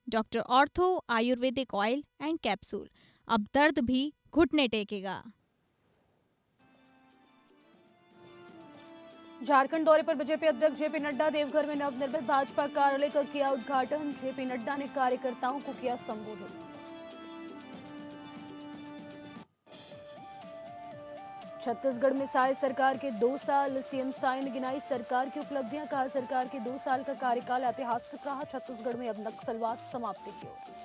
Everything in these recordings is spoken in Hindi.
Doctor ortho Ayurvedic oil and capsule. अब दर्द भी घुटने टेकेगा। झारखंड दौरे पर बीजेपी अध्यक्ष जेपी नड्डा। देवघर में नवनिर्मित भाजपा कार्यालय का किया उद्घाटन। जेपी नड्डा ने कार्यकर्ताओं को किया संबोधित। छत्तीसगढ़ में साय सरकार के 2 साल। सीएम साय ने गिनाई सरकार की उपलब्धियां। कहा सरकार के 2 साल का कार्यकाल ऐतिहासिक रहा। छत्तीसगढ़ में अब नक्सलवाद समाप्ति की ओर।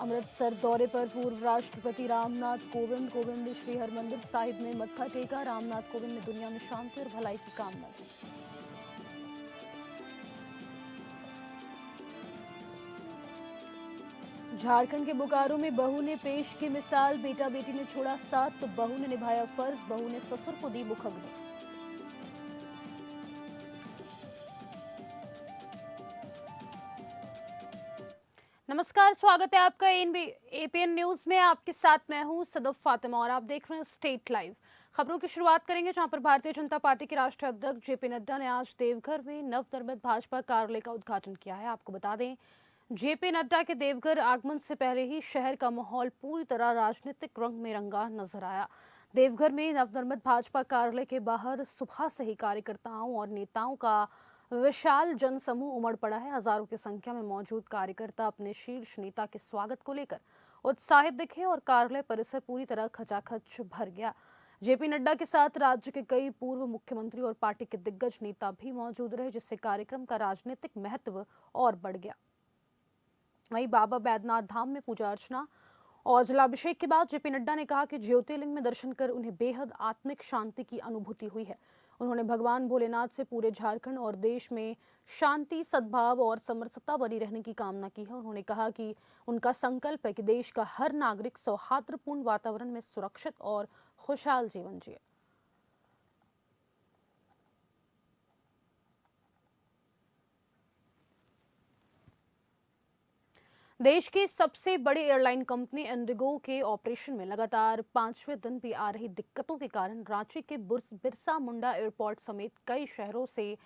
अमृतसर दौरे पर पूर्व राष्ट्रपति रामनाथ कोविंद श्री हरमंदिर साहिब में मत्था टेका। रामनाथ कोविंद ने दुनिया में शांति और भलाई की कामना की। झारखंड के बोकारो में बहू ने पेश की मिसाल। बेटा बेटी ने छोड़ा साथ तो बहू ने निभाया फर्ज। बहू ने ससुर को दी मुखग्नि। नमस्कार, स्वागत है आपका एपीएन न्यूज में। आपके साथ मैं हूं सदफ फातिमा और आप देख रहे हैं स्टेट लाइव। खबरों की शुरुआत करेंगे जहां पर भारतीय जनता पार्टी के राष्ट्रीय अध्यक्ष जेपी नड्डा ने आज देवघर में नवनिर्मित भाजपा कार्यालय का उद्घाटन किया है। आपको बता दें, जेपी नड्डा के देवघर आगमन से पहले ही शहर का माहौल पूरी तरह राजनीतिक रंग में रंगा नजर आया। देवघर में नवनिर्मित भाजपा कार्यालय के बाहर सुबह से ही कार्यकर्ताओं और नेताओं का विशाल जनसमूह उमड़ पड़ा है। हजारों की संख्या में मौजूद कार्यकर्ता अपने शीर्ष नेता के स्वागत को लेकर उत्साहित दिखे और कार्यालय परिसर पूरी तरह खचाखच भर गया। जेपी नड्डा के साथ राज्य के कई पूर्व मुख्यमंत्री और पार्टी के दिग्गज नेता भी मौजूद रहे, जिससे कार्यक्रम का राजनीतिक महत्व और बढ़ गया। वहीं बाबा बैद्यनाथ धाम में पूजा अर्चना और जलाभिषेक के बाद जेपी नड्डा ने कहा कि ज्योतिर्लिंग में दर्शन कर उन्हें बेहद आत्मिक शांति की अनुभूति हुई है। उन्होंने भगवान भोलेनाथ से पूरे झारखंड और देश में शांति, सद्भाव और समरसता बनी रहने की कामना की है। उन्होंने कहा कि उनका संकल्प है कि देश का हर नागरिक सौहार्दपूर्ण वातावरण में सुरक्षित और खुशहाल जीवन जिए। देश की सबसे बड़ी एयरलाइन कंपनी इंडिगो के ऑपरेशन में लगातार 5वें दिन भी आ रही दिक्कतों के कारण रांची के बिरसा मुंडा एयरपोर्ट समेत कई शहरों से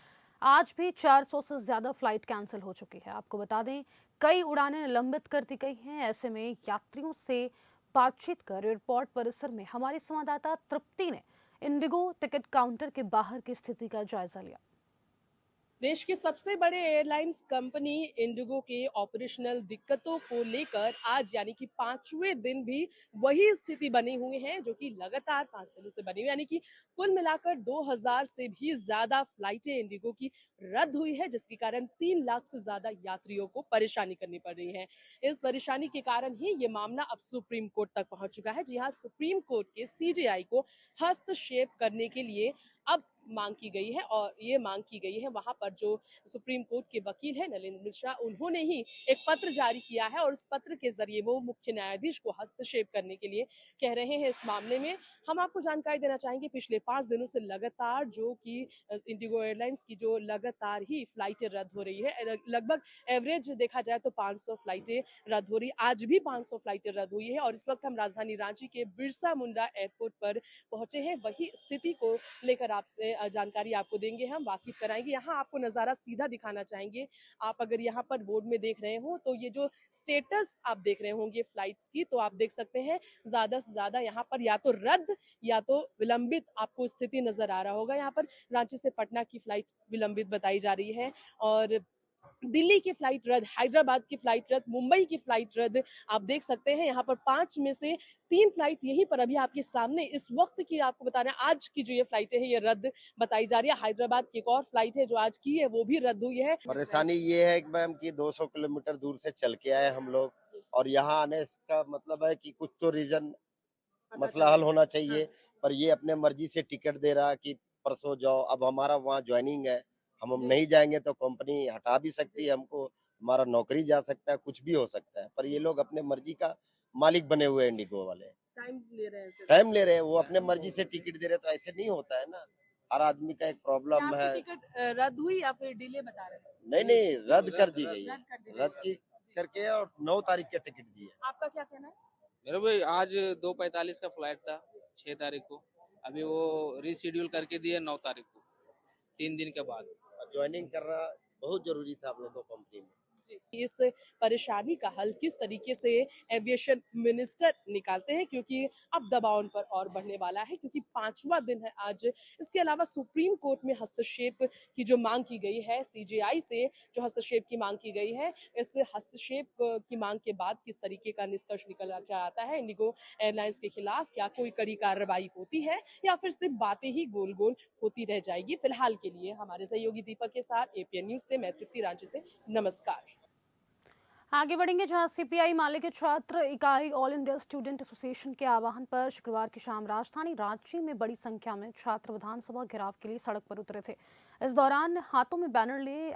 आज भी 400 से ज्यादा फ्लाइट कैंसिल हो चुकी है। आपको बता दें, कई उड़ानें निलंबित कर दी गई हैं। ऐसे में यात्रियों से बातचीत कर एयरपोर्ट परिसर में हमारी संवाददाता तृप्ति ने इंडिगो टिकट काउंटर के बाहर की स्थिति का जायजा लिया। देश की सबसे बड़े एयरलाइंस कंपनी इंडिगो के ऑपरेशनल दिक्कतों को लेकर आज यानी कि 5वें दिन भी वही स्थिति बनी हुई है जो कि लगातार 5 दिनों से बनी हुई, यानी कि कुल मिलाकर 2000 से भी ज्यादा फ्लाइटें इंडिगो की रद्द हुई है, जिसके कारण 3 लाख से ज्यादा यात्रियों को परेशानी करनी पड़ रही है। इस परेशानी के कारण ही ये मामला अब सुप्रीम कोर्ट तक पहुंच चुका है। जी हाँ, सुप्रीम कोर्ट के सीजेआई को हस्तक्षेप करने के लिए अब मांग की गई है और ये मांग की गई है वहां पर जो सुप्रीम कोर्ट के वकील है नरेंद्र मिश्रा, उन्होंने ही एक पत्र जारी किया है और उस पत्र के जरिए वो मुख्य न्यायाधीश को हस्तक्षेप करने के लिए कह रहे हैं। इस मामले में हम आपको जानकारी देना चाहेंगे, पिछले 5 दिनों से लगातार जो कि इंडिगो एयरलाइंस की जो लगातार ही फ्लाइटें रद्द हो रही है, लगभग एवरेज देखा जाए तो 500 फ्लाइटें रद्द हो रही। आज भी 500 फ्लाइटें रद्द हुई है और इस वक्त हम राजधानी रांची के बिरसा मुंडा एयरपोर्ट पर पहुंचे हैं। वही स्थिति को लेकर आपसे जानकारी आपको देंगे, हम वाकिफ कराएंगे। यहाँ आपको नजारा सीधा दिखाना चाहेंगे। आप अगर यहाँ पर बोर्ड में देख रहे हो तो ये जो स्टेटस आप देख रहे होंगे फ्लाइट्स की, तो आप देख सकते हैं ज्यादा से ज्यादा यहाँ पर या तो रद्द या तो विलंबित आपको स्थिति नजर आ रहा होगा। यहाँ पर रांची से पटना की फ्लाइट विलंबित बताई जा रही है और दिल्ली की फ्लाइट रद्द, हैदराबाद की फ्लाइट रद्द, मुंबई की फ्लाइट रद्द। आप देख सकते हैं यहाँ पर 5 में से 3 फ्लाइट यहीं पर अभी आपके सामने इस वक्त की आपको बता रहे हैं, आज की जो ये फ्लाइटें हैं ये रद्द बताई जा रही है। हैदराबाद की एक और फ्लाइट है जो आज की है वो भी रद्द हुई है। परेशानी ये है कि मैम कि 200 किलोमीटर दूर से चल के आए हम लोग और यहाँ आने का मतलब है कि कुछ तो रीजन मसला हल होना चाहिए, पर ये अपने मर्जी से टिकट दे रहा कि परसों जाओ। अब हमारा वहाँ ज्वाइनिंग है, हम नहीं जाएंगे तो कंपनी हटा भी सकती है हमको, हमारा नौकरी जा सकता है, कुछ भी हो सकता है। पर ये लोग अपने मर्जी का मालिक बने हुए हैं इंडिगो वाले, टाइम ले रहे हैं, वो अपने मर्जी से टिकट दे रहे, तो ऐसे नहीं होता है ना। हर आदमी का एक प्रॉब्लम है। टिकट रद्द हुई या फिर डिले बता रहे हैं? नहीं, रद्द कर दी गई है, रद्द की करके और 9 तारीख के टिकट दिए। आपका क्या कहना है? मेरा भाई आज 2:45 का फ्लाइट था 6 तारीख को, अभी वो रीशेड्यूल करके दिए 9 तारीख को, 3 दिन के बाद। ज्वाइनिंग करना बहुत जरूरी था आप लोगों को कंपनी में। इस परेशानी का हल किस तरीके से एविएशन मिनिस्टर निकालते हैं, क्योंकि अब दबाव उन पर और बढ़ने वाला है, क्योंकि 5वां दिन है आज। इसके अलावा सुप्रीम कोर्ट में हस्तक्षेप की जो मांग की गई है, सीजेआई से जो हस्तक्षेप की मांग की गई है, इस हस्तक्षेप की मांग के बाद किस तरीके का निष्कर्ष निकल कर आता है, इंडिगो एयरलाइंस के खिलाफ क्या कोई कड़ी कार्रवाई होती है या फिर सिर्फ बातें ही गोल गोल होती रह जाएगी। फिलहाल के लिए हमारे सहयोगी दीपक के साथ एपीएन न्यूज से मैं तृप्ति रांची से, नमस्कार। आगे बढ़ेंगे जहां सीपीआई माले के छात्र इकाई ऑल इंडिया स्टूडेंट एसोसिएशन के आह्वान पर शुक्रवार की शाम राजधानी रांची में बड़ी संख्या में छात्र विधानसभा घेराव के लिए सड़क पर उतरे थे। इस दौरान हाथों में बैनर लिए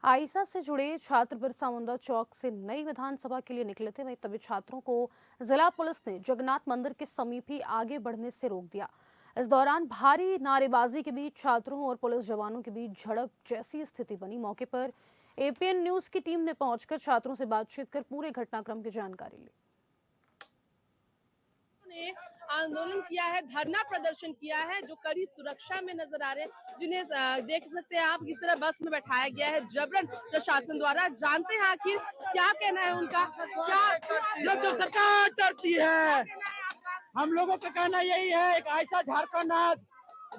आईसा से जुड़े छात्र बिरसा मुंडा चौक से नई विधानसभा के लिए निकले थे। वहीं तभी छात्रों को जिला पुलिस ने जगन्नाथ मंदिर के समीप ही आगे बढ़ने से रोक दिया। इस दौरान भारी नारेबाजी के बीच छात्रों और पुलिस जवानों के बीच झड़प जैसी स्थिति बनी। मौके पर एपीएन न्यूज की टीम ने पहुंचकर छात्रों से बातचीत कर पूरे घटनाक्रम की जानकारी ली। आंदोलन किया है, धरना प्रदर्शन किया है, जो कड़ी सुरक्षा में नजर आ रहे हैं, जिन्हें देख सकते हैं आप, किस तरह बस में बैठाया गया है जबरन प्रशासन द्वारा। जानते हैं आखिर क्या कहना है उनका, क्या जब सरकार डरती है। हम लोगों का कहना यही है, एक ऐसा झारखंड आज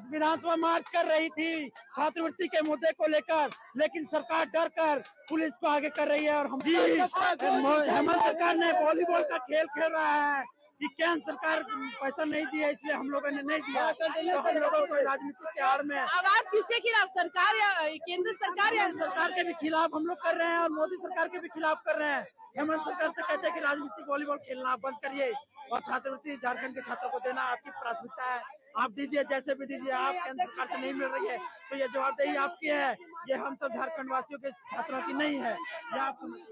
विधानसभा मार्च कर रही थी छात्रवृत्ति के मुद्दे को लेकर, लेकिन सरकार डर कर पुलिस को आगे कर रही है। और हम हेमंत सरकार ने वॉलीबॉल का खेल खेल रहा है कि केंद्र सरकार पैसा नहीं दिया, इसलिए हम लोगों ने नहीं दिया। तो हम लोगों को राजनीति के आड़ में आवाज किसके खिलाफ, सरकार या केंद्र सरकार या सरकार के भी खिलाफ हम लोग कर रहे हैं और मोदी सरकार के भी खिलाफ कर रहे हैं। हेमंत सरकार से कहते हैं कि राजनीतिक वॉलीबॉल खेलना बंद करिए और छात्रवृत्ति झारखंड के छात्रों को देना आपकी प्राथमिकता है, आप दीजिए, जैसे भी दीजिए। आप केंद्र सरकार से नहीं मिल रही है तो ये जवाबदेही आपकी है, ये हम सब झारखंड वासियों के छात्रों की नहीं है।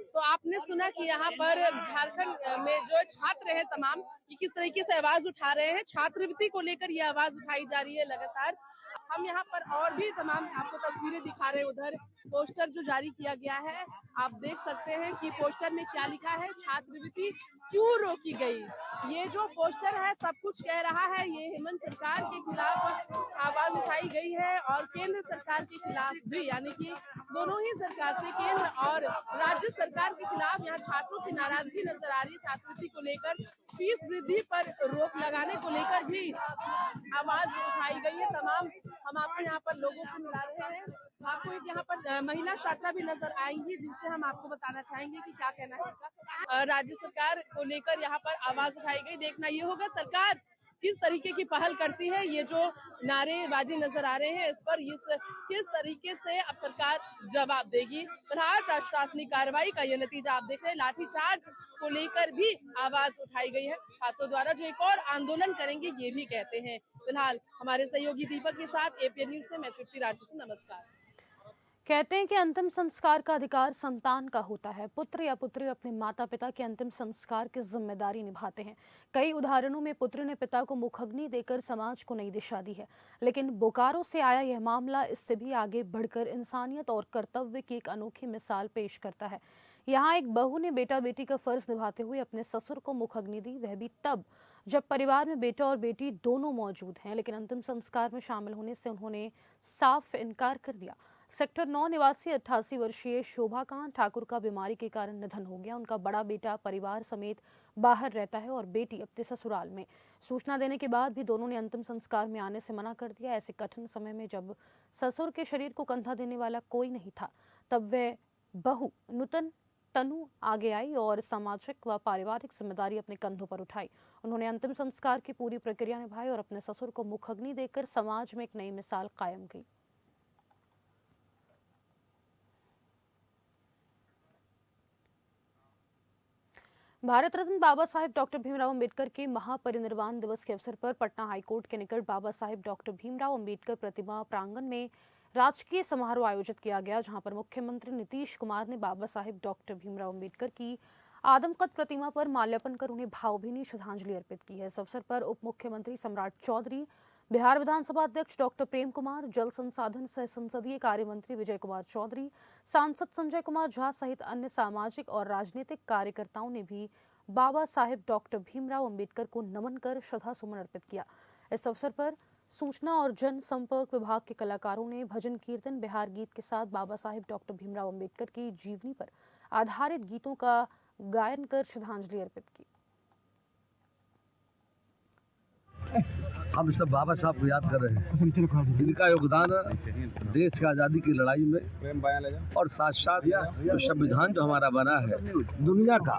तो आपने सुना कि यहाँ पर झारखंड में जो छात्र हैं तमाम, ये किस तरीके से आवाज उठा रहे हैं, छात्रवृत्ति को लेकर ये आवाज उठाई जा रही है लगातार। हम यहाँ पर और भी तमाम आपको तस्वीरें दिखा रहे हैं। उधर पोस्टर जो जारी किया गया है, आप देख सकते हैं कि पोस्टर में क्या लिखा है, छात्रवृत्ति क्यों रोकी गई। ये जो पोस्टर है सब कुछ कह रहा है, ये हेमंत सरकार के खिलाफ आवाज उठाई गई है और केंद्र सरकार के खिलाफ भी, यानी कि दोनों ही सरकार से, केंद्र और राज्य सरकार के खिलाफ यहाँ छात्रों की नाराजगी नजर आ रही है। छात्रवृत्ति को लेकर, फीस वृद्धि पर रोक लगाने को लेकर भी आवाज उठाई गई है। तमाम हम आपको यहाँ पर लोगों से मिला रहे हैं। आपको एक यहाँ पर महिला छात्रा भी नजर आएंगी, जिनसे हम आपको बताना चाहेंगे कि क्या कहना है उनका। राज्य सरकार को लेकर यहाँ पर आवाज उठाई गई। देखना ये होगा सरकार किस तरीके की पहल करती है। ये जो नारेबाजी नजर आ रहे हैं, इस पर किस तरीके से अब सरकार जवाब देगी। फिलहाल प्रशासनिक कार्रवाई का ये नतीजा आप देख रहे हैं। लाठीचार्ज को लेकर भी आवाज उठाई गई है छात्रों द्वारा, जो एक और आंदोलन करेंगे ये भी कहते हैं। फिलहाल हमारे सहयोगी दीपक के साथ एपीएन न्यूज से मैं तृप्ति रांची से, नमस्कार। कहते हैं कि अंतिम संस्कार का अधिकार संतान का होता है। पुत्र या पुत्री अपने माता पिता के अंतिम संस्कार की जिम्मेदारी निभाते हैं। कई उदाहरणों में पुत्र ने पिता को मुखग्नि देकर समाज को नई दिशा दी है, लेकिन बोकारो से आया यह मामला इससे भी आगे बढ़कर इंसानियत और कर्तव्य की एक अनोखी मिसाल पेश करता है। यहाँ एक बहू ने बेटा बेटी का फर्ज निभाते हुए अपने ससुर को मुखग्नि दी, वह भी तब जब परिवार में बेटा और बेटी दोनों मौजूद हैं, लेकिन अंतिम संस्कार में शामिल होने से उन्होंने साफ इनकार कर दिया। सेक्टर 9 निवासी 88 वर्षीय शोभाकांत ठाकुर का बीमारी के कारण निधन हो गया। उनका बड़ा बेटा परिवार समेत बाहर रहता है और बेटी अपने ससुराल में। सूचना देने के बाद भी दोनों ने अंतिम संस्कार में आने से मना कर दिया। ऐसे कठिन समय में जब ससुर के शरीर को कंधा देने वाला कोई नहीं था, तब वह बहू नूतन तनु आगे आई और सामाजिक व पारिवारिक जिम्मेदारी अपने कंधों पर उठाई। उन्होंने अंतिम संस्कार की पूरी प्रक्रिया निभाई और अपने ससुर को मुखग्नि देकर समाज में एक नई मिसाल कायम की। भारत रत्न बाबा साहेब डॉक्टर भीमराव अंबेडकर के महापरिनिर्वाण दिवस के अवसर पर पटना हाईकोर्ट के निकट बाबा साहेब डॉक्टर भीमराव अंबेडकर प्रतिमा प्रांगण में राजकीय समारोह आयोजित किया गया, जहां पर मुख्यमंत्री नीतीश कुमार ने बाबा साहेब डॉक्टर भीमराव अंबेडकर की आदमकद प्रतिमा पर माल्यार्पण कर उन्हें भावभीनी श्रद्धांजलि अर्पित की है। इस अवसर पर उप मुख्यमंत्री सम्राट चौधरी, बिहार विधानसभा अध्यक्ष डॉक्टर प्रेम कुमार, जल संसाधन सह संसदीय कार्य मंत्री विजय कुमार चौधरी, सांसद संजय कुमार झा सहित अन्य सामाजिक और राजनीतिक कार्यकर्ताओं ने भी बाबा साहेब डॉक्टर भीमराव अंबेडकर को नमन कर श्रद्धा सुमन अर्पित किया। इस अवसर पर सूचना और जनसंपर्क विभाग के कलाकारों ने भजन कीर्तन, बिहार गीत के साथ बाबा साहेब डॉक्टर भीमराव अंबेडकर की जीवनी पर आधारित गीतों का गायन कर श्रद्धांजलि अर्पित की। हम सब बाबा साहब को याद कर रहे हैं। इनका योगदान देश की आज़ादी की लड़ाई में और साथ साथ जो संविधान जो हमारा बना है, दुनिया का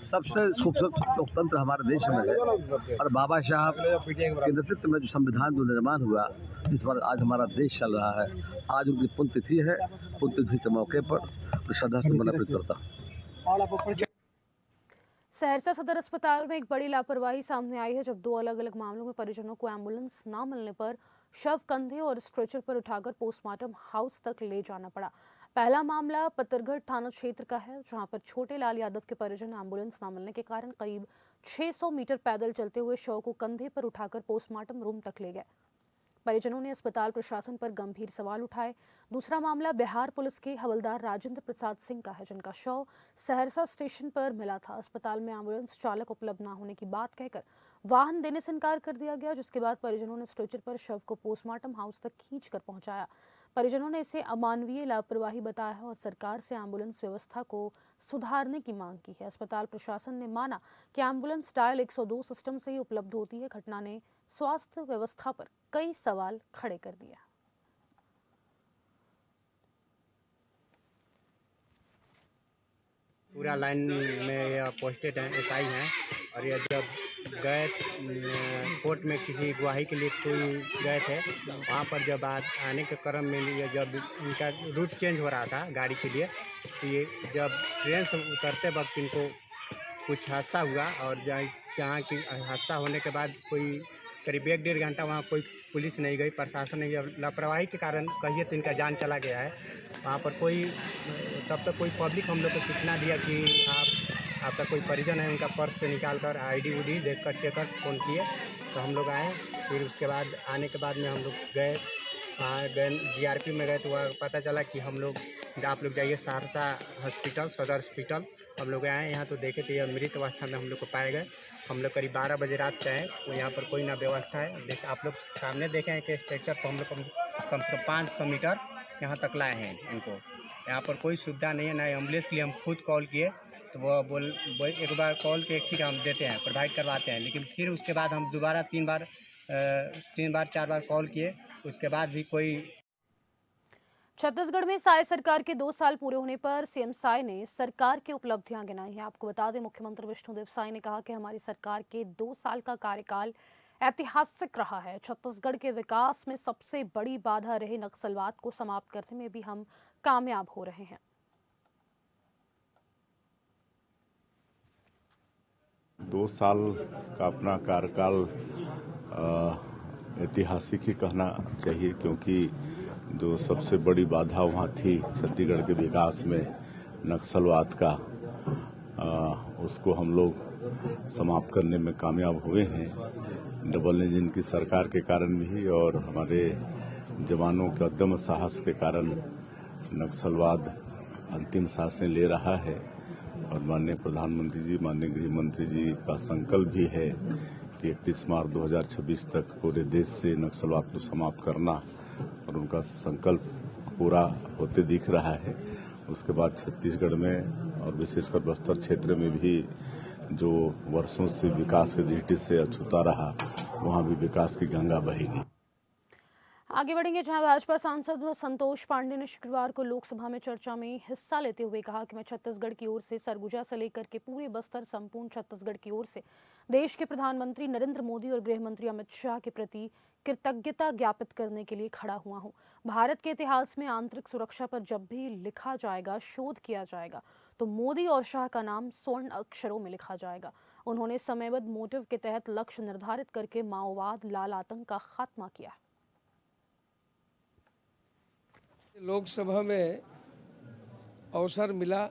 सबसे खूबसूरत लोकतंत्र हमारे देश में है, और बाबा साहब के नेतृत्व में जो संविधान जो निर्माण हुआ, जिस पर आज हमारा देश चल रहा है, आज उनकी पुण्यतिथि है। पुण्यतिथि के मौके पर श्रद्धासुमन अर्पित करता हूँ। सहरसा सदर अस्पताल में एक बड़ी लापरवाही सामने आई है, जब दो अलग अलग मामलों में परिजनों को एम्बुलेंस न मिलने पर शव कंधे और स्ट्रेचर पर उठाकर पोस्टमार्टम हाउस तक ले जाना पड़ा। पहला मामला पत्थरगढ़ थाना क्षेत्र का है, जहां पर छोटे लाल यादव के परिजन एम्बुलेंस न मिलने के कारण करीब 600 मीटर पैदल चलते हुए शव को कंधे पर उठाकर पोस्टमार्टम रूम तक ले गए। परिजनों ने अस्पताल प्रशासन पर गंभीर सवाल उठाए। दूसरा मामला बिहार पुलिस के हवलदार राजेंद्र प्रसाद सिंह का है, जिनका शव सहरसा स्टेशन पर मिला था। अस्पताल में एम्बुलेंस चालक उपलब्ध न होने की बात कहकर वाहन देने से इनकार कर दिया गया, जिसके बाद परिजनों ने स्ट्रेचर पर शव को पोस्टमार्टम हाउस तक खींचकर पहुंचाया। परिजनों ने इसे अमानवीय लापरवाही बताया है और सरकार से एम्बुलेंस व्यवस्था को सुधारने की मांग की है। अस्पताल प्रशासन ने माना कि एम्बुलेंस डायल 102 सिस्टम से ही उपलब्ध होती है। घटना ने स्वास्थ्य व्यवस्था पर कई सवाल खड़े कर दिया। पूरा लाइन में यह पोस्टेड हैं, एसआई हैं, और यह जब गए कोर्ट में किसी गवाही के लिए कोई गए थे, वहाँ पर जब आने के क्रम में ये जब इनका रूट चेंज हो रहा था गाड़ी के लिए, तो ये जब ट्रेन से उतरते वक्त इनको कुछ हादसा हुआ, और जहाँ की हादसा होने के बाद कोई करीब 1-1.5 घंटा वहाँ कोई पुलिस नहीं गई, प्रशासन ने लापरवाही के कारण कहिए तो इनका जान चला गया है। वहाँ पर कोई तब तक कोई पब्लिक हम लोग को सूचना दिया कि आपका कोई परिजन है, उनका पर्स से निकाल कर ID उडी देख कर चेक कर फ़ोन किए, तो हम लोग आए। फिर उसके बाद आने के बाद में हम लोग गए, वहाँ गए GRP में गए, तो वह पता चला कि हम लोग आप लोग जाइए सहरसा हॉस्पिटल, सदर हॉस्पिटल। हम लोग आए यहाँ तो देखे तो यह मृत अवस्था में हम लोग को पाए गए। हम लोग करीब 12 बजे रात से आए, तो यहाँ पर कोई ना व्यवस्था है। आप लोग सामने देखें कि स्ट्रेचर पर हम लोग कम से कम 500 मीटर यहाँ तक लाए हैं इनको। यहाँ पर कोई सुविधा नहीं है, ना एम्बुलेंस के लिए हम खुद कॉल किए, तो वो बोल एक बार कॉल के ठीक हम देते हैं, प्रोवाइड करवाते हैं, लेकिन फिर उसके बाद हम दोबारा 3 बार 4 बार कॉल किए, उसके बाद भी कोई। छत्तीसगढ़ में साय सरकार के 2 साल पूरे होने पर सीएम साय ने सरकार की उपलब्धियां गिनाई हैं। आपको बता दें, मुख्यमंत्री विष्णुदेव साय ने कहा कि हमारी सरकार के 2 साल का कार्यकाल ऐतिहासिक रहा है। छत्तीसगढ़ के विकास में सबसे बड़ी बाधा रहे नक्सलवाद को समाप्त करने में भी हम कामयाब हो रहे हैं। 2 साल का अपना कार्यकाल ऐतिहासिक ही कहना चाहिए, क्योंकि जो सबसे बड़ी बाधा वहाँ थी छत्तीसगढ़ के विकास में, नक्सलवाद का, उसको हम लोग समाप्त करने में कामयाब हुए हैं। डबल इंजन की सरकार के कारण भी और हमारे जवानों के उद्यम साहस के कारण नक्सलवाद अंतिम सांसें ले रहा है। और माननीय प्रधानमंत्री जी, माननीय गृह मंत्री जी का संकल्प भी है कि 31 मार्च 2026 तक पूरे देश से नक्सलवाद को समाप्त करना, और उनका संकल्प पूरा होते दिख रहा है। उसके बाद छत्तीसगढ़ में और विशेषकर बस्तर क्षेत्र में भी जो वर्षों से विकास की दृष्टि से अछूता रहा, वहाँ भी विकास की गंगा बहेगी। आगे बढ़ेंगे, जहां भाजपा सांसद संतोष पांडे ने शुक्रवार को लोकसभा में चर्चा में हिस्सा लेते हुए कहा कि मैं छत्तीसगढ़ की ओर से सरगुजा से लेकर के पूरे बस्तर, संपूर्ण छत्तीसगढ़ की ओर से देश के प्रधानमंत्री नरेंद्र मोदी और गृह मंत्री अमित शाह के प्रति कृतज्ञता ज्ञापित करने के लिए खड़ा हुआ हूं। भारत के इतिहास में आंतरिक सुरक्षा पर जब भी लिखा जाएगा, शोध किया जाएगा, तो मोदी और शाह का नाम स्वर्ण अक्षरों में लिखा जाएगा। उन्होंने समयबद्ध मोटिव के तहत लक्ष्य निर्धारित करके माओवाद, लाल आतंक का खात्मा किया। लोकसभा में अवसर मिला,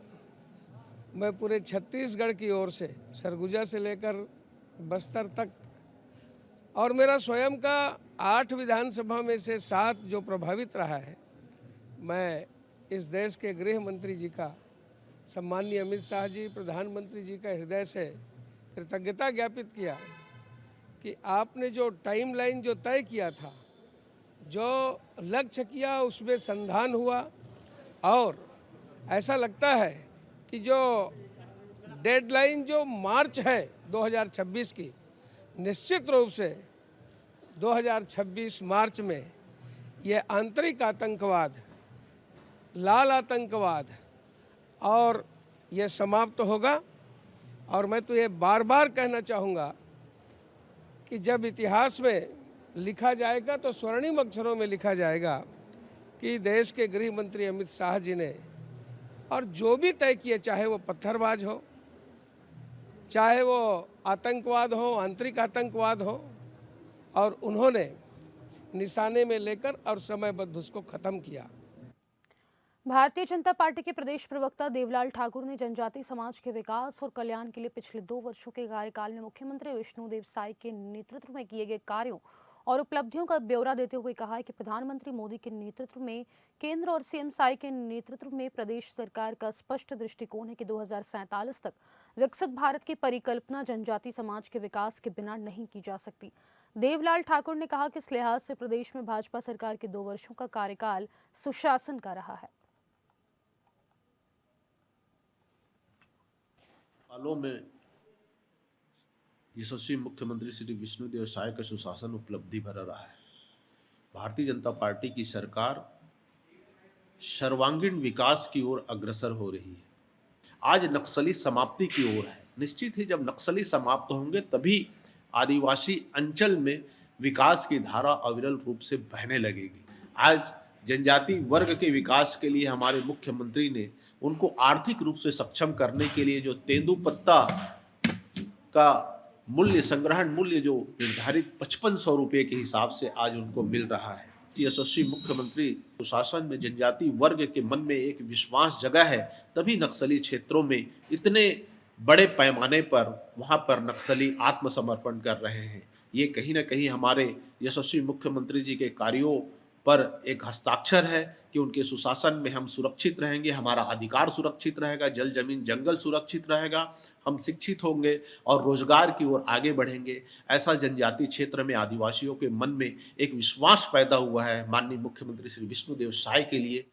मैं पूरे छत्तीसगढ़ की ओर से सरगुजा से लेकर बस्तर तक, और मेरा स्वयं का 8 विधानसभा में से 7 जो प्रभावित रहा है, मैं इस देश के गृह मंत्री जी का, सम्माननीय अमित शाह जी, प्रधानमंत्री जी का हृदय से कृतज्ञता ज्ञापित किया कि आपने जो टाइमलाइन जो तय किया था, जो लक्ष्य किया, उसमें संधान हुआ और ऐसा लगता है कि जो डेडलाइन जो मार्च है 2026 की, निश्चित रूप से 2026 मार्च में ये आंतरिक आतंकवाद, लाल आतंकवाद और ये समाप्त होगा। और मैं तो ये बार बार कहना चाहूँगा कि जब इतिहास में लिखा जाएगा तो स्वर्णिम अक्षरों में लिखा जाएगा कि देश के गृह मंत्री अमित शाह जी ने और जो भी तय किए, चाहे वो पत्थरबाज हो, चाहे वो आतंकवाद हो, आंतरिक आतंकवाद हो, और उन्होंने निशाने में लेकर और समयबद्ध उसको खत्म किया। भारतीय जनता पार्टी के प्रदेश प्रवक्ता देवलाल ठाकुर ने जनजातीय समाज के विकास और कल्याण के लिए पिछले 2 वर्षों के कार्यकाल में मुख्यमंत्री विष्णुदेव साय के नेतृत्व में किए गए कार्यों और उपलब्धियों का ब्यौरा देते हुए कहा है कि प्रधानमंत्री मोदी के नेतृत्व में, केंद्र और सीएम साय के नेतृत्व में प्रदेश सरकार का स्पष्ट दृष्टिकोण है कि 2047 तक विकसित भारत की परिकल्पना जनजातीय समाज के विकास के बिना नहीं की जा सकती। देवलाल ठाकुर ने कहा कि इस लिहाज से प्रदेश में भाजपा सरकार के 2 वर्षों का कार्यकाल सुशासन का रहा है। सालों में यशस्वी मुख्यमंत्री श्री विष्णुदेव साय का सुशासन उपलब्धि भरा रहा है। भारतीय जनता पार्टी की सरकार सर्वांगीण विकास की ओर अग्रसर हो रही है। आज नक्सली समाप्ति की ओर है। निश्चित ही जब नक्सली समाप्त होंगे तभी आदिवासी अंचल में विकास की धारा अविरल रूप से बहने लगेगी। आज जनजाति वर्ग के विकास के लिए हमारे मुख्यमंत्री ने उनको आर्थिक रूप से सक्षम करने के लिए जो तेंदुपत्ता का मूल्य, संग्रहण मूल्य जो निर्धारित 5500 रुपये के हिसाब से आज उनको मिल रहा है। यशस्वी मुख्यमंत्री सुशासन में जनजाति वर्ग के मन में एक विश्वास जगा है, तभी नक्सली क्षेत्रों में इतने बड़े पैमाने पर वहां पर नक्सली आत्मसमर्पण कर रहे हैं। ये कहीं ना कहीं हमारे यशस्वी मुख्यमंत्री जी के कार्यों पर एक हस्ताक्षर है कि उनके सुशासन में हम सुरक्षित रहेंगे, हमारा अधिकार सुरक्षित रहेगा, जल जमीन जंगल सुरक्षित रहेगा, हम शिक्षित होंगे और रोजगार की ओर आगे बढ़ेंगे। ऐसा जनजातीय क्षेत्र में आदिवासियों के मन में एक विश्वास पैदा हुआ है माननीय मुख्यमंत्री श्री विष्णुदेव साय के लिए।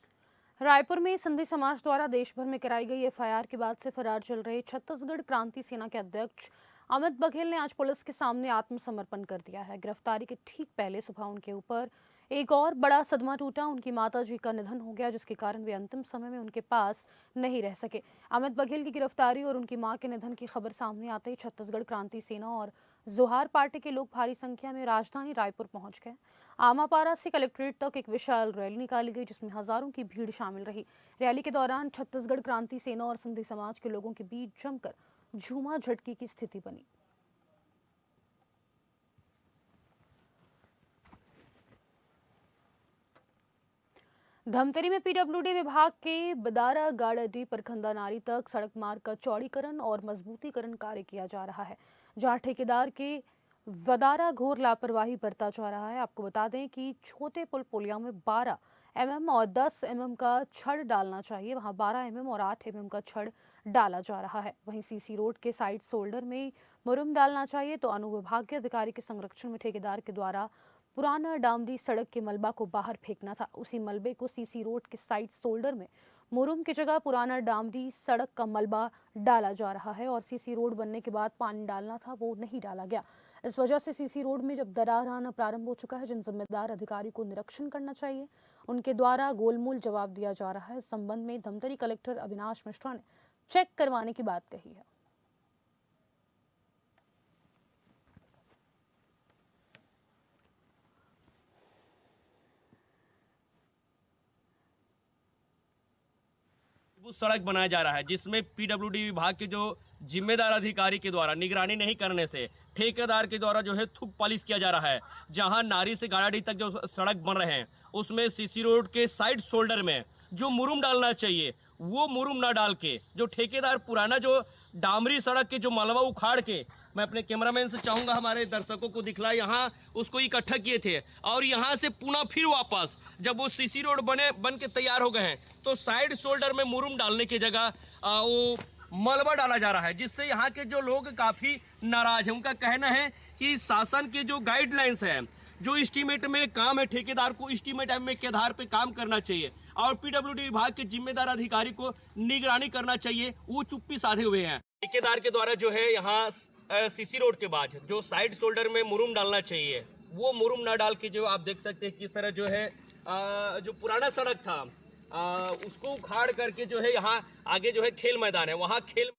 रायपुर में सिंधी समाज द्वारा देश भर में कराई गई एफआईआर के बाद से फरार चल रहे छत्तीसगढ़ क्रांति सेना के अध्यक्ष अमित बघेल ने आज पुलिस के सामने आत्मसमर्पण कर दिया है। गिरफ्तारी के ठीक पहले सुबह उनके ऊपर एक और बड़ा सदमा टूटा। उनकी माताजी का निधन हो गया, जिसके कारण वे अंतिम समय में उनके पास नहीं रह सके। अमित बघेल की गिरफ्तारी और उनकी मां के निधन की खबर सामने आते ही छत्तीसगढ़ क्रांति सेना और जोहार पार्टी के लोग भारी संख्या में राजधानी रायपुर पहुंच गए। आमापारा से कलेक्ट्रेट तक एक विशाल रैली निकाली गई, जिसमें हजारों की भीड़ शामिल रही। रैली के दौरान छत्तीसगढ़ क्रांति सेना और सिंधी समाज के लोगों के बीच जमकर झूमा झटकी की स्थिति बनी। धमतरी में पीडब्ल्यूडी विभाग के बदारा गाड़डी परखंदा नारी तक सड़क मार्ग का चौड़ीकरण और मजबूतीकरण कार्य किया जा रहा है, जहां ठेकेदार के वदारा घोर लापरवाही बरता जा रहा है। आपको बता दें कि छोटे पुल पुलिया में 12 mm और 10 mm का छड़ डालना चाहिए, वहां 12 mm और 8 mm का छड़ डाला जा रहा है। वहीं सीसी रोड के साइड शोल्डर में मुरुम डालना चाहिए, तो अनुविभागीय अधिकारी के संरक्षण में ठेकेदार के द्वारा पुराना डामरी सड़क के मलबा को बाहर फेंकना था। उसी मलबे को सीसी रोड के साइड शोल्डर में मुरुम की जगह पुराना डामरी सड़क का मलबा डाला जा रहा है और सीसी रोड बनने के बाद पानी डालना था, वो नहीं डाला गया। इस वजह से सीसी रोड में जब दरार आना प्रारंभ हो चुका है, जिन जिम्मेदार अधिकारी को निरीक्षण करना चाहिए उनके द्वारा गोलमोल जवाब दिया जा रहा है। इस संबंध में धमतरी कलेक्टर अविनाश मिश्रा ने चेक करवाने की बात कही है। सड़क बनाया जा रहा है, जिसमें पीडब्ल्यूडी विभाग के जो जिम्मेदार अधिकारी के द्वारा निगरानी नहीं करने से ठेकेदार के द्वारा जो है थूक पॉलिश किया जा रहा है। जहां नारी से गाड़ाडी तक जो सड़क बन रहे हैं, उसमें सीसी रोड के साइड शोल्डर में जो मुरुम डालना चाहिए वो मुरुम ना डाल के जो ठेकेदार पुराना जो डामरी सड़क के जो मलबा उखाड़ के, मैं अपने कैमरामैन से चाहूंगा हमारे दर्शकों को दिखलाए, यहाँ उसको इकट्ठा किए थे और यहाँ से पुनः फिर वापस जब वो सीसी रोड बन के तैयार हो गए हैं तो साइड शोल्डर में मुरुम डालने की जगह वो मलबा डाला जा रहा है, जिससे यहाँ के जो लोग काफी नाराज हैं। उनका कहना है कि शासन के जो गाइडलाइंस है, जो एस्टीमेट में काम है, ठेकेदार को एस्टीमेट के आधार पे काम करना चाहिए और पीडब्ल्यूडी विभाग के जिम्मेदार अधिकारी को निगरानी करना चाहिए, वो चुप्पी साधे हुए हैं। ठेकेदार के द्वारा जो है यहाँ सीसी रोड के बाद जो साइड शोल्डर में मुरुम डालना चाहिए, वो मुरुम ना डाल के जो आप देख सकते हैं किस तरह जो है जो पुराना सड़क था उसको उखाड़ करके जो है यहाँ आगे जो है खेल मैदान है, वहाँ खेल।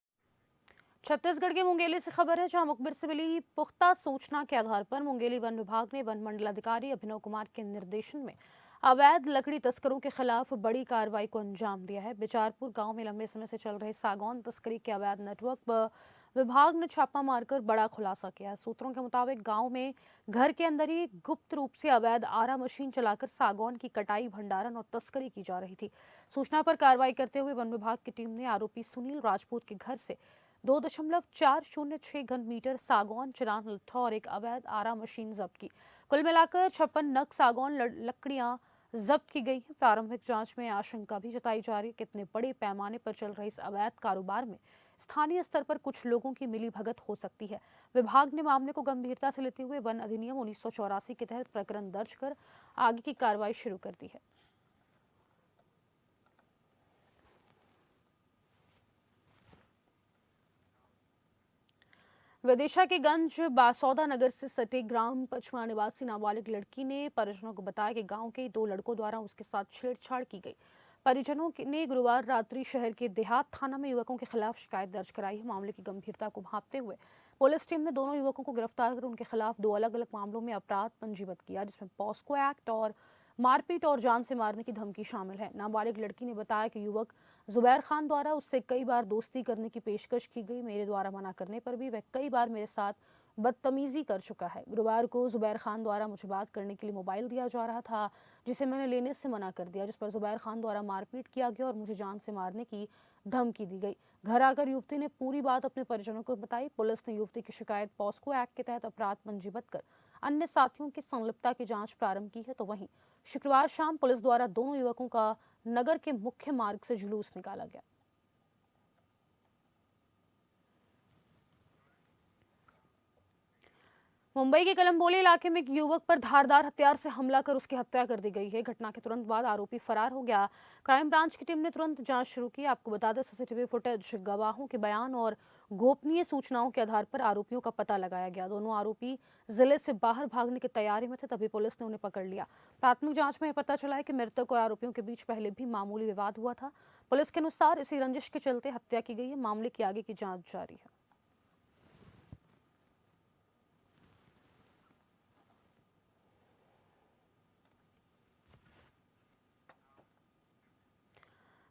छत्तीसगढ़ के मुंगेली से खबर है, जहां मुखबिर से मिली पुख्ता सूचना के आधार पर मुंगेली वन विभाग ने वन मंडलाधिकारी अभिनव कुमार के निर्देशन में अवैध लकड़ी तस्करों के खिलाफ बड़ी कार्रवाई को अंजाम दिया है। बिचारपुर गांव में लंबे समय से चल रहे सागौन तस्करी के अवैध नेटवर्क पर विभाग ने छापा मारकर बड़ा खुलासा किया है। सूत्रों के मुताबिक गांव में घर के अंदर ही गुप्त रूप से अवैध आरा मशीन चलाकर सागौन की कटाई, भंडारण और तस्करी की जा रही थी। सूचना पर कार्रवाई करते हुए वन विभाग की टीम ने आरोपी सुनील राजपूत के घर से 2.406 घन मीटर सागौन, चिरान लट्ठा और एक अवैध आरा मशीन जब्त की। कुल मिलाकर 56 नग सागौन लकड़ियां जब्त की गई हैं। प्रारंभिक जांच में आशंका भी जताई जा रही है कितने बड़े पैमाने पर चल रहे इस अवैध कारोबार में स्थानीय स्तर पर कुछ लोगों की मिलीभगत हो सकती है। विभाग ने मामले को गंभीरता से लेते हुए वन अधिनियम 1984 के तहत प्रकरण दर्ज कर आगे की कार्रवाई शुरू कर दी है। विदिशा के गंज बासौदा नगर से सटे ग्राम पचवा निवासी नाबालिग लड़की ने परिजनों को बताया कि गांव के 2 लड़कों द्वारा उसके साथ छेड़छाड़ की गई। परिजनों ने गुरुवार रात्रि शहर के देहात थाना में युवकों के खिलाफ शिकायत दर्ज कराई है। मामले की गंभीरता को भांपते हुए पुलिस टीम ने दोनों युवकों को गिरफ्तार कर उनके खिलाफ 2 अलग अलग मामलों में अपराध पंजीबद्ध किया, जिसमें पॉस्को एक्ट और मारपीट और जान से मारने की धमकी शामिल है। नाबालिग लड़की ने बताया कि युवक जुबैर खान द्वारा उससे कई बार दोस्ती करने की पेशकश की गई। मेरे द्वारा मना करने पर भी वह कई बार मेरे साथ बदतमीजी कर चुका है। गुरुवार को जुबैर खान द्वारा मुझे बात करने के लिए मोबाइल दिया जा रहा था, जिसे मैंने लेने से मना कर दिया, जिस पर जुबैर खान द्वारा मारपीट किया गया और मुझे जान से मारने की धमकी दी गई। घर आकर युवती ने पूरी बात अपने परिजनों को बताई। पुलिस ने युवती की शिकायत पॉस्को एक्ट के तहत अपराध पंजीबद्ध कर अन्य साथियों की संलिप्तता की जांच प्रारंभ की है। तो वहीं शुक्रवार शाम पुलिस द्वारा दोनों युवकों का नगर के मुख्य मार्ग से जुलूस निकाला गया। मुंबई के कलंबोली इलाके में एक युवक पर धारदार हथियार से हमला कर उसकी हत्या कर दी गई है। घटना के तुरंत बाद आरोपी फरार हो गया। क्राइम ब्रांच की टीम ने तुरंत जांच शुरू की। आपको बता दें, सीसीटीवी फुटेज, गवाहों के बयान और गोपनीय सूचनाओं के आधार पर आरोपियों का पता लगाया गया। दोनों आरोपी जिले से बाहर भागने की तैयारी में थे, तभी पुलिस ने उन्हें पकड़ लिया। प्राथमिक जांच में पता चला है कि मृतक और आरोपियों के बीच पहले भी मामूली विवाद हुआ था। पुलिस के अनुसार इसी रंजिश के चलते हत्या की गई है। मामले की आगे की जाँच जारी है।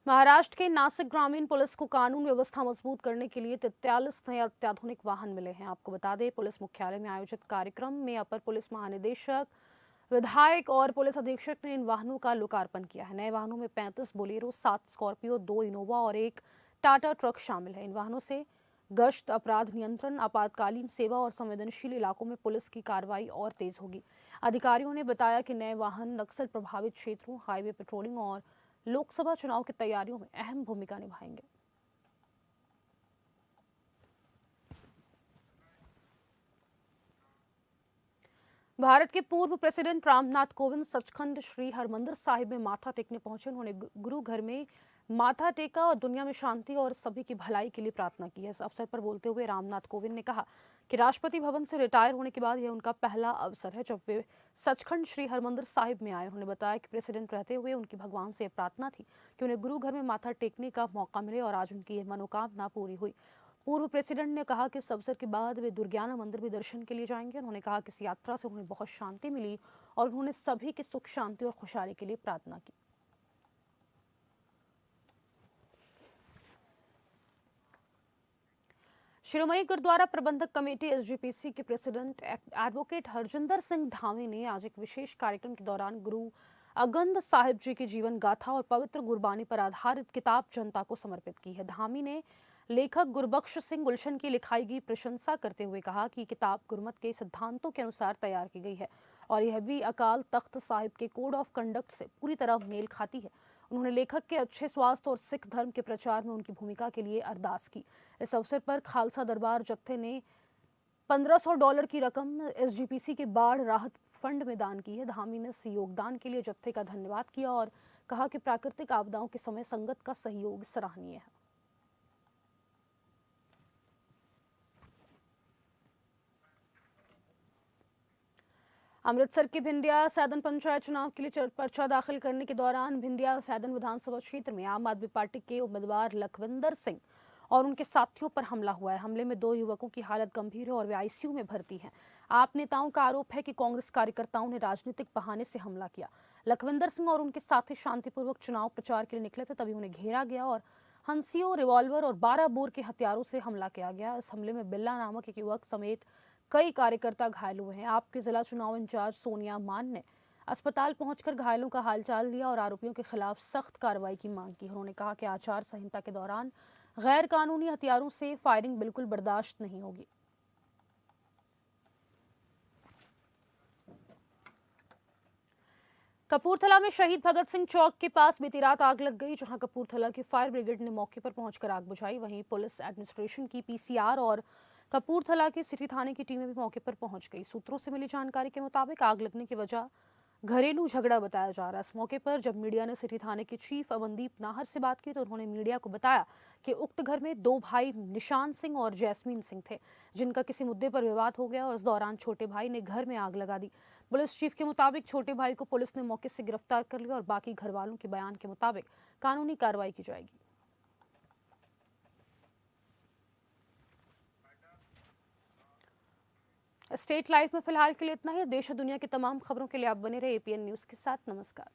महाराष्ट्र के नासिक ग्रामीण पुलिस को कानून व्यवस्था मजबूत करने के लिए 43 नए अत्याधुनिक वाहन मिले हैं। आपको बता दें, पुलिस मुख्यालय में आयोजित कार्यक्रम में अपर पुलिस महानिदेशक, विधायक और पुलिस अधीक्षक ने इन वाहनों का लोकार्पण किया है। नए वाहनों में 35 बोलेरो, 7 स्कॉर्पियो, 2 इनोवा और 1 टाटा ट्रक शामिल है। इन वाहनों से गश्त, अपराध नियंत्रण, आपातकालीन सेवा और संवेदनशील इलाकों में पुलिस की कार्रवाई और तेज होगी। अधिकारियों ने बताया कि नए वाहन नक्सल प्रभावित क्षेत्रों, हाईवे पेट्रोलिंग और लोकसभा चुनाव की तैयारियों में अहम भूमिका निभाएंगे। भारत के पूर्व प्रेसिडेंट रामनाथ कोविंद सचखंड श्री हरमंदिर साहिब में माथा टेकने पहुंचे। उन्होंने गुरु घर में माथा टेका और दुनिया में शांति और सभी की भलाई के लिए प्रार्थना की है। इस अवसर पर बोलते हुए रामनाथ कोविंद ने कहा कि राष्ट्रपति भवन से रिटायर होने के बाद यह उनका पहला अवसर है जब वे सचखंड श्री हरमंदिर साहिब में आए। उन्होंने बताया कि प्रेसिडेंट रहते हुए उनकी भगवान से प्रार्थना थी कि उन्हें गुरु घर में माथा टेकने का मौका मिले और आज उनकी यह मनोकामना पूरी हुई। पूर्व प्रेसिडेंट ने कहा कि इस अवसर के बाद वे दुर्गाना मंदिर भी दर्शन के लिए जाएंगे। उन्होंने कहा कि इस यात्रा से उन्हें बहुत शांति मिली और उन्होंने सभी के सुख, शांति और खुशहाली के लिए प्रार्थना की। शिरोमणि गुरुद्वारा प्रबंधक कमेटी एसजीपीसी के प्रेसिडेंट एडवोकेट हरजिंदर सिंह धामी ने आज एक विशेष कार्यक्रम के दौरान गुरु अगंद साहिब जी की जीवन गाथा और पवित्र गुरबानी पर आधारित किताब जनता को समर्पित की है। धामी ने लेखक गुरबख्श सिंह गुलशन की लिखाई की प्रशंसा करते हुए कहा कि किताब गुरमत के सिद्धांतों के अनुसार तैयार की गई है और यह भी अकाल तख्त साहिब के कोड ऑफ कंडक्ट से पूरी तरह मेल खाती है। उन्होंने लेखक के अच्छे स्वास्थ्य और सिख धर्म के प्रचार में उनकी भूमिका के लिए अरदास की। इस अवसर पर खालसा दरबार जत्थे ने $1500 की रकम SGPC के बाढ़ राहत फंड में दान की है। धामी ने इस योगदान के लिए जत्थे का धन्यवाद किया और कहा कि प्राकृतिक आपदाओं के समय संगत का सहयोग सराहनीय है। अमृतसर के भिंडिया सैदन पंचायत चुनाव के लिए पर्चा दाखिल करने के दौरान भिंडिया सैदन विधानसभा क्षेत्र में आम आदमी पार्टी के उम्मीदवार लखविंदर सिंह और उनके साथियों पर हमला हुआ है। हमले में 2 युवकों की हालत गंभीर है और वे ICU में भर्ती हैं। आप नेताओं का आरोप है कि कांग्रेस कार्यकर्ताओं ने राजनीतिक बहाने से हमला किया। लखविंदर सिंह और उनके साथी शांतिपूर्वक चुनाव प्रचार के लिए निकले थे, तभी उन्हें घेरा गया और हंसियों, रिवॉल्वर और 12 बोर के हथियारों से हमला किया गया। इस हमले में बिल्ला नामक एक युवक समेत कई कार्यकर्ता घायल हुए हैं। आपके जिला चुनाव इंचार्ज सोनिया मान ने अस्पताल पहुंचकर घायलों का हालचाल लिया और आरोपियों के खिलाफ सख्त कार्रवाई की मांग की। उन्होंने कहा कि आचार संहिता के दौरान गैर कानूनी हथियारों से फायरिंग बिल्कुल बर्दाश्त नहीं होगी। कपूरथला में शहीद भगत सिंह चौक के पास बीती रात आग लग गई, जहां कपूरथला की फायर ब्रिगेड ने मौके पर पहुंचकर आग बुझाई। वहीं पुलिस एडमिनिस्ट्रेशन की PCR और कपूरथला के सिटी थाने की टीमें भी मौके पर पहुंच गई। सूत्रों से मिली जानकारी के मुताबिक आग लगने की वजह घरेलू झगड़ा बताया जा रहा है। इस मौके पर जब मीडिया ने सिटी थाने के चीफ अमनदीप नाहर से बात की तो उन्होंने मीडिया को बताया कि उक्त घर में 2 भाई निशान सिंह और जैस्मीन सिंह थे, जिनका किसी मुद्दे पर विवाद हो गया और इस दौरान छोटे भाई ने घर में आग लगा दी। पुलिस चीफ के मुताबिक छोटे भाई को पुलिस ने मौके से गिरफ्तार कर लिया और बाकी घर वालों के बयान के मुताबिक कानूनी कार्रवाई की जाएगी। स्टेट लाइव में फिलहाल के लिए इतना ही। देश और दुनिया की तमाम खबरों के लिए आप बने रहे APN न्यूज के साथ। नमस्कार।